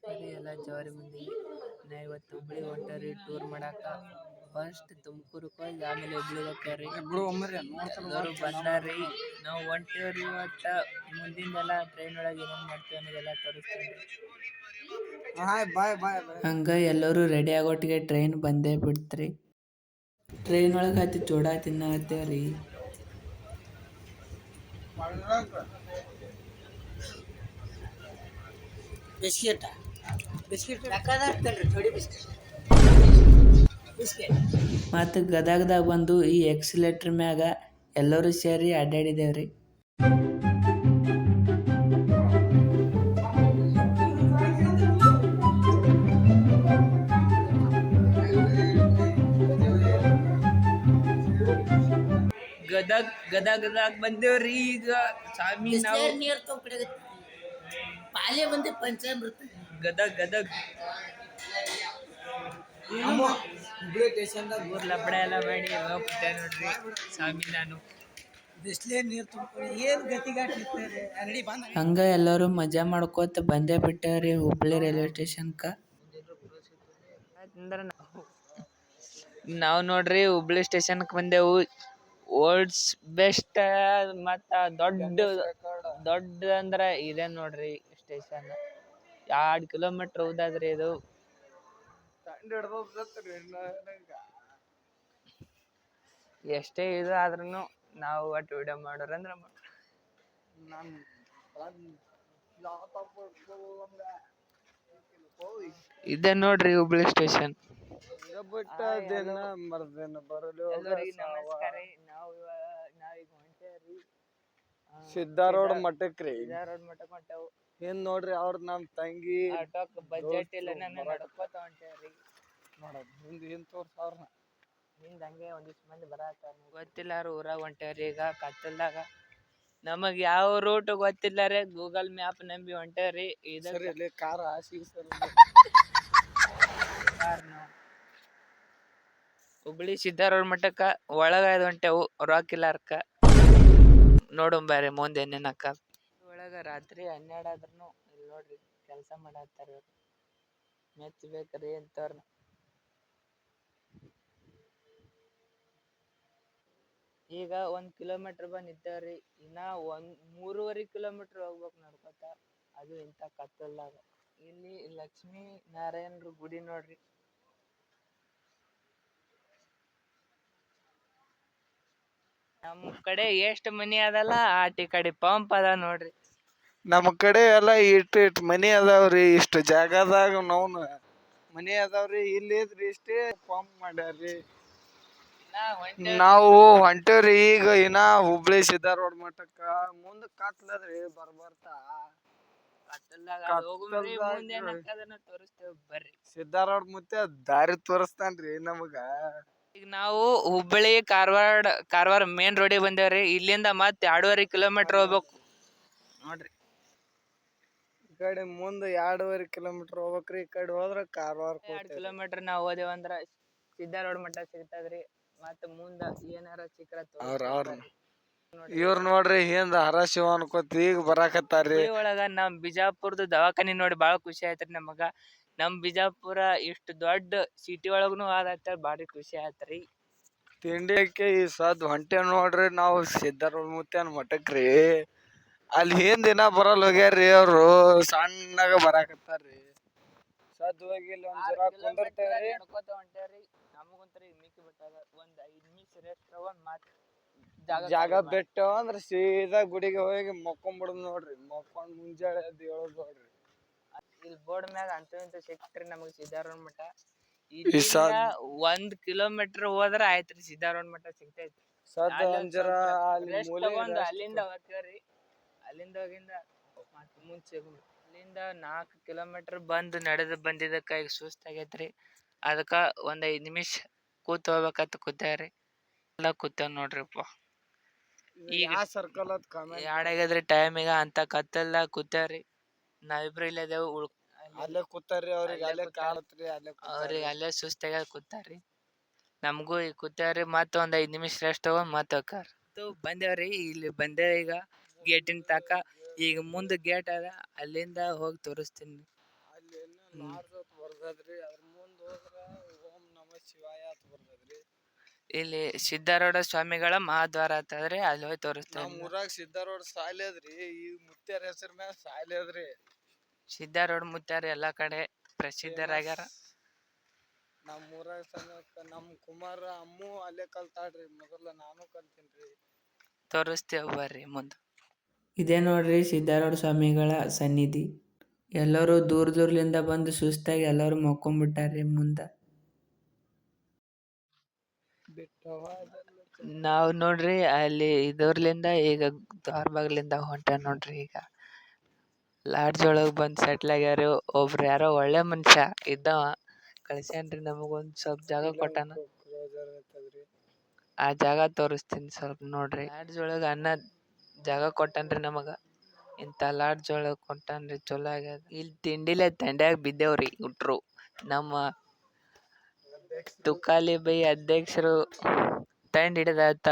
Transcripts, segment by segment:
ನಮಸ್ಕಾರ ಎಲ್ಲ ಜವಾರಿ ಮಂದಿಗೆ. ನಾ ಇವತ್ತು ಹುಬ್ಳಿ ಹೊಂಟರಿ ಟೂರ್ ಮಾಡಾಕ. ಫಸ್ಟ್ ತುಮಕೂರಿಗೆ ಹೋಗಿ ಆಮೇಲೆ ಹುಬ್ಳಿಗೆ ಹೋಗ್ಯಾರಿ. ಎಲ್ಲರೂ ಬಂದಾರಿ. ನಾವು ಹೊಂಟೇವ್ರಿ ಇವತ್ತು. ಮುಂದಿಂದೆಲ್ಲ ಟ್ರೈನ್ ಒಳಗೆ ಏನೇನು ಮಾಡ್ತೀವಿ ಅನ್ನೋದೆಲ್ಲ ತೋರಿಸ್ತೀನಿ. ಹಂಗೆ ಎಲ್ಲರೂ ರೆಡಿ ಆಗೋಟ್ಟಿಗೆ ಟ್ರೈನ್ ಬಂದೇ ಬಿಡ್ತ್ರಿ. ಟ್ರೈನ್ ಒಳಗೆ ಹತ್ತಿ ಚೂಡಾ ತಿನ್ನತ್ತೇವ್ರಿ. ಬಿಸ್ಕಿಟ್ ಮತ್ತು ಗದಗದಾಗ ಬಂದು ಈ ಎಕ್ಸಿಲೇಟರ್ ಮ್ಯಾಗ ಎಲ್ಲರೂ ಸೇರಿ ಅಡ್ಡಾಡಿದೇವ್ರಿ. ಗದಗದಾಗ ಬಂದೇವ್ರಿ. ಈಗ ಸ್ವಾಮಿ ನಾವು ನೀರು ತೊಗೊಂಡು ಪಾಲೆ ಬಂದೆ ಪಂಚಾಮೃತ ಗದಗ್ ಹುಬ್ಳಿ ಸ್ಟೇಷನ್ದಾಗ ಊರ್ ಲಪಡ ಎಲ್ಲ ಮಾಡಿ ಹೋಗ್ಬಿಟ್ಟೆ ನೋಡ್ರಿ ಸ್ವಾಮಿ ನಾನು. ಬಿಸ್ಲೇ ನೀರು ತುಂಬ್ಕೊಂಡು ಏನು ಗತಿಗಾಟ್ ನಿಂತಾರೆ ಅಂಗಡಿ ಬಂದ. ಹಂಗ ಎಲ್ಲರೂ ಮಜಾ ಮಾಡ್ಕೋತ ಬಂದೇ ಬಿಟ್ಟವ್ರಿ ಹುಬ್ಳಿ ರೈಲ್ವೆ ಸ್ಟೇಷನ್ಕ. ನಾವು ನೋಡ್ರಿ ಹುಬ್ಳಿ ಸ್ಟೇಷನ್ಕ್ ಬಂದೆವು. ವರ್ಲ್ಡ್ಸ್ ಬೆಸ್ಟ್ ಮತ್ತ ದೊಡ್ಡ ಅಂದ್ರ ಇದೆ ನೋಡ್ರಿ ಸ್ಟೇಷನ್. 2 ಕಿಲೋಮೀಟರ್ ಉದ್ದಾದ್ರಿ ಇದು. ಎಷ್ಟೇ ಇದು ಆದ್ರೂ ನಾವು ಒಟ್ಟು ವಿಡಿಯೋ ಮಾಡೋರಂದ್ರ ಇದೆ ನೋಡ್ರಿ ಹುಬ್ಳಿ ಸ್ಟೇಷನ್. ನಮಸ್ಕಾರ. ನಾವೀಗ ಹೊಂಟೇವ್ರಿ ಸಿದ್ದಾರೋಡ್ ಮಠಕ್ರಿ. ಸಿದ್ದಾರೋಡ್ ಮಠಕ್ ಹೊಂಟೇವು. ಏನ್ ನೋಡ್ರಿ ಅವ್ರ ನಮ್ ತಂಗಿ ಆಟೋಕ್ ಬಜೆಟ್ ಇಲ್ಲ, ನಾನು ನಡ್ಕೋತ ಹೊಂಟೇವ್ರಿ. ನೋಡೋದು ಹಿಂದ್ ಏನ್ ತೋರ್ಸವ್ರನ್ನ ಹಿಂದ್ ಹಂಗೆ ಒಂದಿಷ್ಟು ಮಂದಿ ಬರತ್ತಾರ. ಗೊತ್ತಿಲ್ಲಾರು ಊರಾಗ ಹೊಂಟೇವ್ರಿ. ಈಗ ಕತ್ತಲ್ದಾಗ ನಮಗ್ ಯಾವ ರೂಟ್ ಗೊತ್ತಿಲ್ಲ ರೀ. ಗೂಗಲ್ ಮ್ಯಾಪ್ ನಂಬಿ ಹೊಂಟೇವ್ರಿ. ಕಾರ್ ಆಸಿ ಹುಬ್ಳಿ ಸಿದ್ದಾರೋಡ್ ಮಠಕ್ಕ ಒಳಗ ಹೊಂಟೆವು ರಾಕಿಲಾರ್ಕ. ನೋಡಂಬಾರಿ ಮುಂದೆ ಏನೇನಕ್ಕ. ಒಳಗ ರಾತ್ರಿ 12 ಆದ್ರೂ ಇಲ್ಲಿ ನೋಡ್ರಿ ಕೆಲಸ ಮಾಡತ್ತಾರ. ಮೆಚ್ಚಬೇಕ್ರಿ ಅಂತವ್ರನ್ನ. ಈಗ 1 ಕಿಲೋಮೀಟರ್ ಬಂದ್ ನಿಂತೇವ್ರಿ. ಇನ್ನ 3.5 ಕಿಲೋಮೀಟರ್ ಹೋಗ್ಬೇಕು ನಡ್ಕೋತ. ಅದು ಇಂತ ಕತ್ತಲ್ದಾಗ. ಇಲ್ಲಿ ಲಕ್ಷ್ಮೀ ನಾರಾಯಣರ ಗುಡಿ ನೋಡ್ರಿ. ನಮ್ ಕಡೆ ಎಷ್ಟ್ ಮನಿ ಅದಲ್ಲ ಆಟಿ ಕಡೆ ಪಂಪ್ ಅದ ನೋಡ್ರಿ. ನಮ್ ಕಡೆ ಎಲ್ಲ ಇಟ್ ಮನಿ ಅದಾವ್ರಿ. ಇಷ್ಟ ಜಾಗದಾಗ ನಾವ್ನ ಮನಿ ಅದಾವ್ರಿ. ಇಲ್ಲಿದ್ರಿ ಇಷ್ಟೇ ಪಂಪ್ ಮಾಡ್ಯಾರ್ರಿ. ನಾವು ಹೊಂಟೇವ್ರಿ ಈಗ ಇನ್ನ ಹುಬ್ಳಿ ಸಿದ್ದಾರೋಡ್ ಮಠಕ್ಕ. ಮುಂದ ಕತ್ಲದ್ರಿ ಬರ್ಬರ್ತಾ ತೋರಿಸ್ತೇವೆ ಬರ್ರಿ. ಸಿದ್ದಾರೋಡ್ ಮುತ್ತೆ ದಾರಿ ತೋರಿಸ್ತಾನ್ರಿ ನಮಗ. ಈಗ ನಾವು ಹುಬ್ಬಳ್ಳಿ ಕಾರವಾರ ಮೇನ್ ರೋಡಿಗೆ ಬಂದೇವ್ರಿ. ಇಲ್ಲಿಂದ ಮತ್ತೆ 2.5 ಕಿಲೋಮೀಟರ್ ಹೋಗ್ಬೇಕು ನೋಡ್ರಿ. ಈ ಕಡೆ ಮುಂದ 2.5 ಕಿಲೋಮೀಟರ್ ಹೋಗ್ಬೇಕ್ರಿ. ಈ ಕಡೆ ಹೋದ್ರ ಕಾರವಾರ. 2 ಕಿಲೋಮೀಟರ್ ನಾವು ಹೋದೇವಂದ್ರ ಸಿದ್ದಾರೋಡ್ ಮಠ ಸಿಗ್ತದ್ರಿ. ಮತ್ತ ಮುಂದ ಏನಾರ ಸಿಕ್ಕ್ರ ಇವ್ರ ನೋಡ್ರಿ ಹಿಂದ ಹರಶಿವ ಅನ್ಕೋತ ಈಗ ಬರಾಕತ್ತಾರ್ರಿ. ಒಳಗ ನಮ್ ಬಿಜಾಪುರದ ದವಾಖಾನಿ ನೋಡಿ ಬಾಳ ಖುಷಿ ಆಯ್ತ್ರಿ ನಮಗ. ನಮ್ ಬಿಜಾಪುರ ಇಷ್ಟು ದೊಡ್ಡ ಸಿಟಿ ಒಳಗನು ಆದತ್ತ ಬಾರಿ ಖುಷಿ ಆಯ್ತ್ರಿ. ತಿಂಡಿಯಕ್ಕೆ ಈ ಸದ್ ಹೊಂಟೆ ನೋಡ್ರಿ ನಾವು ಸಿದ್ದಾರೋಡ್ ಮುತ್ಯಾನ ಮಠಕ್ರಿ. ಅಲ್ಲಿ ಹಿಂದ್ ದಿನ ಬರಲ್ ಹೋಗ್ಯಾರ್ರಿ ಅವ್ರು. ಸಣ್ಣಗ ಬರಾಕತ್ತಾರ್ರಿ. ಸದ್ ಹೋಗಿ ಇಲ್ಲಿ ಒಂದ್ ಜರ ಕುಂದಿರ್ತೇವ್ರಿ. ನಡ್ಕೋತ ಹೊಂಟೇವ್ರಿ. ನಮಗಂತ್ರ ಮಿಕ್ಕಿ ಬಿಟ್ಟದ. ಒಂದ್ 5 ನಿಮಿಷ ರೆಸ್ಟ್ ತಗೊಂಡ್ ಮತ್ ಜಾಗ ಬಿಟ್ಟು ಅಂದ್ರ ಸೀದಾ ಗುಡಿಗೆ ಹೋಗಿ ಮಕ್ಕೊಂಬಿಡುದ್ ನೋಡ್ರಿ. ಮಕ್ಕೊಂಡ್ ಮುಂಜಾನೆ ಎದ್ದು ಏಳೋದ್ ನೋಡ್ರಿ. ಇಲ್ಲಿ ಬೋರ್ಡ್ ಮ್ಯಾಗ ಅಂತ ಇಂತ ಸಿಕ್ತ್ರಿ ನಮಗ್ ಸಿದ್ದಾರೋಡ್ ಮಠ. 1 ಕಿಲೋಮೀಟರ್ ಹೋದ್ರ ಆಯ್ತ್ರಿ ಸಿದ್ದಾರೋಡ್ ಮಠ ಸಿಗ್ತೈತಿ. ಅಲ್ಲಿಂದ ಹೋಗ್ತೇವ್ರಿ. ಅಲ್ಲಿಂದ ಹೋಗಿಂದ ಮತ್ ಮುಂಚೆ ಅಲ್ಲಿಂದ 4 ಕಿಲೋಮೀಟರ್ ಬಂದ್ ನಡೆದ್ ಬಂದಿದ್ದಕ್ಕ ಈಗ ಸುಸ್ತಾಗೈತ್ರಿ. ಅದಕ್ಕ ಒಂದ್ 5 ನಿಮಿಷ ಕೂತ್ ಹೋಗ್ಬೇಕಂತ ಕೂತೇವ್ರಿ. ಎಲ್ಲ ಕೂತೇವ್ ನೋಡ್ರಿಪ್ಪ. ಈಗ ಸರ್ಕಲ್ ಯಾಡಾಗದ್ರಿ ಟೈಮ್ ಈಗ ಅಂತ ಕತ್ತಲ್ದಾಗ ಕೂತೇವ್ರಿ. ನಾವಿಬ್ರು ಇಲ್ಲದೇವು. ಅಲ್ಲೇ ಕೂತಾರ್ರಿ. ಅವ್ರಿಗೆ ಅಲ್ಲೇ ಕಾಣತ್ರಿ. ಅವ್ರಿಗೆ ಅಲ್ಲೇ ಸುಸ್ತಾಗ ಕೂತಾರ್ರಿ. ನಮಗೂ ಈಗ ಕೂತೇವ್ರಿ. ಮತ್ತ ಒಂದ್ 5 ನಿಮಿಷ ರೆಸ್ಟ್ ತಗೊಂಡ್ ಮತ್ ಹೋಗ್ತಾರ. ಬಂದೇವ್ರಿ. ಇಲ್ಲಿ ಬಂದೇವ್ ಈಗ ಗೇಟಿನ ತಕ. ಈಗ ಮುಂದ ಗೇಟ್ ಅದ ಅಲ್ಲಿಂದ ಹೋಗಿ ತೋರಿಸ್ತೀನಿ. ಇಲ್ಲಿ ಲಾಡ್ಜ್ ಅಂತ ಬರ್ದದ್ರಿ ಅದ್ರ ಮುಂದ್ ಹೋದ್ರ ಓಂ ನಮ ಶಿವಾಯ ಅಂತ ಬರ್ದದ್ರಿ. ಇಲ್ಲಿ ಸಿದ್ಧಾರೂಢ ಸ್ವಾಮಿಗಳ ಮಹಾದ್ವಾರ ಅಂತಂದ್ರೆ ಅಲ್ಲಿ ಹೋಗಿ ತೋರಿಸ್ತೇನೆ. ನಮ್ ಊರಾಗ ಸಿದ್ಧಾರೂಢ ಸಾಲಿ ಅದ್ರಿ, ಈ ಮುತ್ಯಾರ ಹೆಸರ ಮ್ಯಾಲ ಸಾಲಿ ಅದ್ರಿ. ಸಿದ್ಧಾರೂಢ ಮುತ್ಯಾರ ಎಲ್ಲಾ ಕಡೆ ಪ್ರಸಿದ್ಧರಾಗ್ಯಾರ. ನಮ್ ಊರಾಗ ಸಮೇತ ನಮ್ ಕುಮಾರ ಅಮ್ಮು ಅಲ್ಲೇ ಕಲ್ತಾಳ್ರಿ, ಮೊದಲ ನಾನು ಕಲ್ತೀನ್ರಿ. ತೋರಿಸ್ತೇವೆ ಬರ್ರಿ ಮುಂದೆ. ಇದೇ ನೋಡ್ರಿ ಸಿದ್ಧಾರೂಢ ಸ್ವಾಮಿಗಳ ಸನ್ನಿಧಿ. ಎಲ್ಲರೂ ದೂರ ದೂರ್ಲಿಂದ ಬಂದು ಸುಸ್ತಾಗಿ ಎಲ್ಲರೂ ಮಕ್ಕೊಂಡ್ಬಿಟ್ಟಾರ್ರಿ ಮುಂದ. ನಾವ್ ನೋಡ್ರಿ ಅಲ್ಲಿ ಇದರ್ಲಿಂದ ಈಗ ದ್ವಾರಬಾಗ್ಲಿಂದ ಹೊಂಟ ನೋಡ್ರಿ. ಈಗ ಲಾಡ್ಜ್ ಒಳಗ್ ಬಂದ್ ಸೆಟ್ಲ್ ಆಗ್ಯಾರ. ಒಬ್ರು ಯಾರೋ ಒಳ್ಳೆ ಮನುಷ್ಯ ಇದ್ದವ ಕಳ್ಸ್ಯಾನ್ರಿ, ನಮಗೊಂದ್ ಸ್ವಲ್ಪ ಜಾಗ ಕೊಟ್ಟಾನ. ಆ ಜಾಗ ತೋರಿಸ್ತೀನಿ ಸ್ವಲ್ಪ ನೋಡ್ರಿ. ಲಾಡ್ಜ್ ಒಳಗ ಅನ್ನ ಜಾಗ ಕೊಟ್ಟನ್ರಿ ನಮಗ. ಇಂತ ಲಾಡ್ಜ್ ಒಳಗ್ ಕೊಟ್ಟಾನ್ರಿ, ಚಲೋ ಆಗ್ಯದ. ಇಲ್ಲಿ ತಿಂಡಿಲೆ ತಂಡ್ಯಾಗ ಬಿದ್ದೇವ್ರಿ ಹುಟ್ರು. ನಮ್ಮ ತುಕಾಲಿ ಬೈ ಅಧ್ಯಕ್ಷರು ತಂಡ್ ಹಿಡಿದಾತ.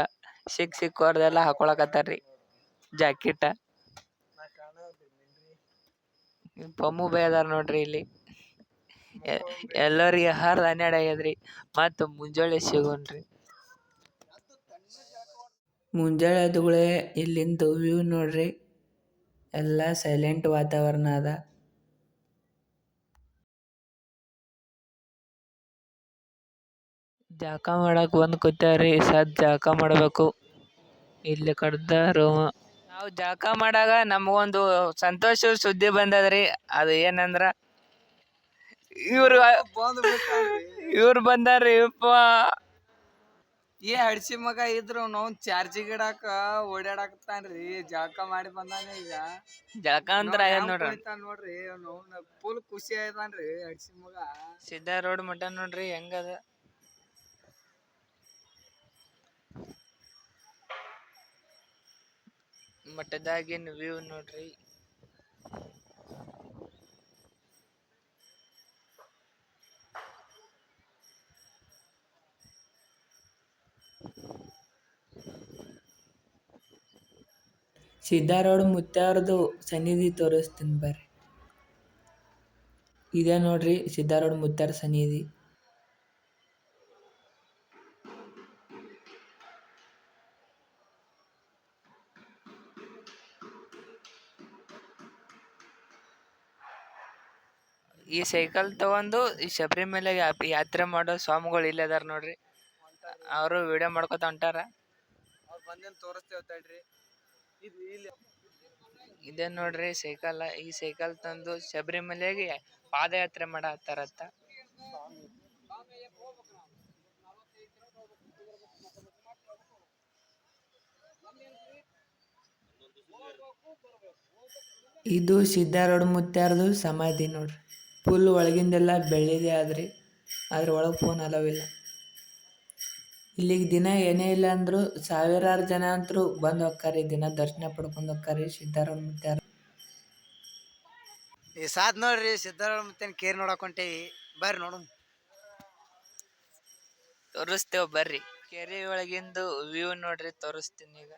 ಸಿಕ್ಕೋರ್ದೆಲ್ಲ ಹಾಕೊಳಕತ್ತಾರ್ರಿ ಜಾಕೆಟ್. ಪಮ್ಮು ಬೈ ಅದಾರ ನೋಡ್ರಿ ಇಲ್ಲಿ. ಎಲ್ಲರಿಗೆ 10:12 ಆಗ್ಯದ್ರಿ. ಮತ್ತ ಮುಂಜಾನೆ ಸಿಗೋಣ್ರಿ. ಮುಂಜಾನೆ ಎದ್ದುಗಳೇ ಇಲ್ಲಿಂದ ವ್ಯೂ ನೋಡ್ರಿ. ಎಲ್ಲ ಸೈಲೆಂಟ್ ವಾತಾವರಣ ಅದ. ಜಳಕ ಮಾಡಕ್ ಬಂದ್ ಕೂತೇವ್ರಿ. ಜಳಕ ಮಾಡ್ಬೇಕು. ಇಲ್ಲಿ ಕಡ್ದಾರು. ನಾವು ಜಳಕ ಮಾಡಾಗ ನಮಗೊಂದು ಸಂತೋಷ ಸುದ್ದಿ ಬಂದದ್ರಿ. ಅದು ಏನಂದ್ರ ಇವ್ರು ಬಂದಾರ್ರಿ. ಏ ಹಡ್ಸಿ ಮಗ ಇದ್ರು ನಾವು ಚಾರ್ಜಿಗೆ ಇಡಾಕ ಓಡಾಡಕತ್ತಾನ್ರಿ. ಜಳಕ ಮಾಡಿ ಬಂದಾನ ಈಗ. ಜಳಕ ಅಂದ್ರ ನೋಡ್ರಿ ನೋಡ್ರಿ ಫುಲ್ ಖುಷಿ ಆಯ್ತಾನ್ರಿ ಹಡ್ಸಿ ಮಗ. ಸಿದ್ಧಾರೂಢ ಮಠ ನೋಡ್ರಿ ಹೆಂಗದ. ಮಠದಾಗಿನ ವ್ಯೂ ನೋಡ್ರಿ. ಸಿದ್ಧಾರೂಢ ಮುತ್ಯಾರದು ಸನ್ನಿಧಿ ತೋರಿಸ್ತೀನಿ ಬರ್ರಿ. ಇದೇ ನೋಡ್ರಿ ಸಿದ್ಧಾರೂಢ ಮುತ್ಯಾರ ಸನ್ನಿಧಿ. ಈ ಸೈಕಲ್ ತಗೊಂಡು ಈ ಶಬರಿಮಲೆಗೆ ಯಾತ್ರೆ ಮಾಡೋ ಸ್ವಾಮಿಗಳು ಇಲ್ಲೇ ಅದಾರ ನೋಡ್ರಿ. ಅವರು ವಿಡಿಯೋ ಮಾಡ್ಕೊತ ಹೊಂಟಾರ. ಅವ್ರು ಬಂದೇನ್ ತೋರಿಸ್ತೇವ್ ತಡ್ರಿ. ಇದೇ ನೋಡ್ರಿ ಸೈಕಲ್. ಈ ಸೈಕಲ್ ತಂದು ಶಬರಿಮಲೆಗೆ ಪಾದಯಾತ್ರೆ ಮಾಡತ್ತಾರತ್ತ. ಇದು ಸಿದ್ಧಾರೂಢ ಮುತ್ಯಾರದು ಸಮಾಧಿ ನೋಡ್ರಿ. ಫುಲ್ ಒಳಗಿಂದೆಲ್ಲ ಬೆಳ್ಳಿದೆ ಆದ್ರಿ. ಅದ್ರ ಒಳಗೆ ಫೋನ್ ಅಲವಿಲ್ಲ. ಇಲ್ಲಿಗೆ ದಿನ ಏನೇ ಇಲ್ಲ ಅಂದ್ರು ಸಾವಿರಾರು ಜನ ಅಂತರೂ ಬಂದು ಹೋಗ್ತಾರಿ. ದಿನ ದರ್ಶನ ಪಡ್ಕೊಂಡು ಹೋಗ್ತಾರಿ ಸಿದ್ಧಾರೂಢ ಮುತ್ಯಾರ. ಈ ಸಾದ್ ನೋಡ್ರಿ ಸಿದ್ಧಾರೂಢ ಮುತ್ಯನ ಕೇರ್ ನೋಡಕ್ ಹೊಂಟೇವಿ. ಬರ್ರಿ ನೋಡು. ತೋರಿಸ್ತೇವ್ ಬರ್ರಿ. ಕೆರೆ ಒಳಗಿಂದು ವ್ಯೂ ನೋಡ್ರಿ ತೋರಿಸ್ತೀನಿ ಈಗ.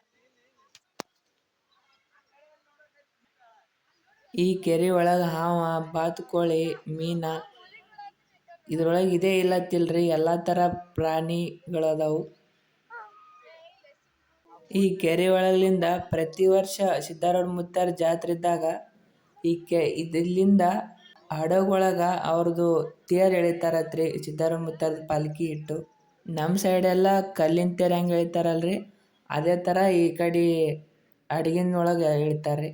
ಈ ಕೆರೆ ಒಳಗ ಹಾವ, ಬಾತುಕೋಳಿ, ಮೀನ ಇದ್ರೊಳಗೆ ಇದೇ ಇಲ್ಲತ್ತಿಲ್ರಿ. ಎಲ್ಲಾ ತರ ಪ್ರಾಣಿಗಳದಾವು. ಈ ಕೆರೆ ಒಳಗ್ಲಿಂದ ಪ್ರತಿ ವರ್ಷ ಸಿದ್ಧಾರೂಢ ಮುತ್ಯಾರ ಜಾತ್ರೆ ಇದ್ದಾಗ ಇಲ್ಲಿಂದ ಹಡಗೊಳಗ ಅವ್ರದ್ದು ತೇರ್ ಎಳಿತಾರತ್ರಿ. ಸಿದ್ಧಾರೂಢ ಮುತ್ಯಾರದ ಪಾಲ್ಕಿ ಇಟ್ಟು. ನಮ್ಮ ಸೈಡ್ ಎಲ್ಲ ಕಲ್ಲಿನ ತೇರ್ ಹೆಂಗ್ ಎಳಿತಾರಲ್ರಿ, ಅದೇ ತರ ಈ ಕಡೆ ಹಡಗಿನೊಳಗೆ ಎಳಿತಾರ್ರಿ.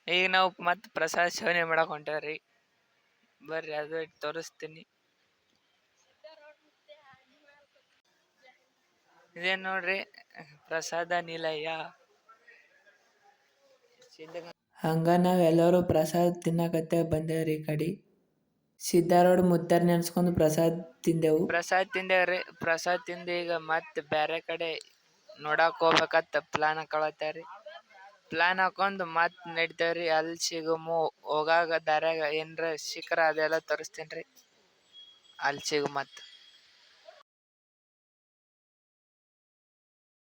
ಈಗ ನಾವು ಮತ್ತೆ ಪ್ರಸಾದ ಸೇವನೆ ಮಾಡಕ್ ಹೊಂಟೇವ್ರಿ. ಬರ್ರಿ ಅದು ತೋರಿಸ್ತೀನಿ. ಇದೇ ನೋಡ್ರಿ ಪ್ರಸಾದ ನಿಲಯ. ಹಂಗ ನಾವ್ ಎಲ್ಲರೂ ಪ್ರಸಾದ ತಿನ್ನಕತ್ತೆ ಬಂದೇವ್ರಿ. ಈ ಕಡೆ ಸಿದ್ಧಾರೂಢ ಮುತ್ಯಾರ ನೆನ್ಸ್ಕೊಂಡು ಪ್ರಸಾದ ತಿಂದೆವು. ಪ್ರಸಾದ ತಿಂದು ಈಗ ಮತ್ತೆ ಬೇರೆ ಕಡೆ ನೋಡಕ್ ಹೋಗ್ಬೇಕಂತ ಪ್ಲಾನ್ ಹಾಕೊಳತ್ತಾರಿ. ಪ್ಲಾನ್ ಹಾಕೊಂಡ್ ಮತ್ ನಡಿತೇವ್ರಿ. ಅಲ್ಲಿ ಸಿಗುಮು ಹೋಗಾಗ ದಾರ್ಯಾಗ ಏನ್ರ ಸಿಕ್ಕ್ರ ಅದೆಲ್ಲ ತೋರಿಸ್ತೇನ್ರಿ. ಅಲ್ಲಿ ಸಿಗು ಮತ್.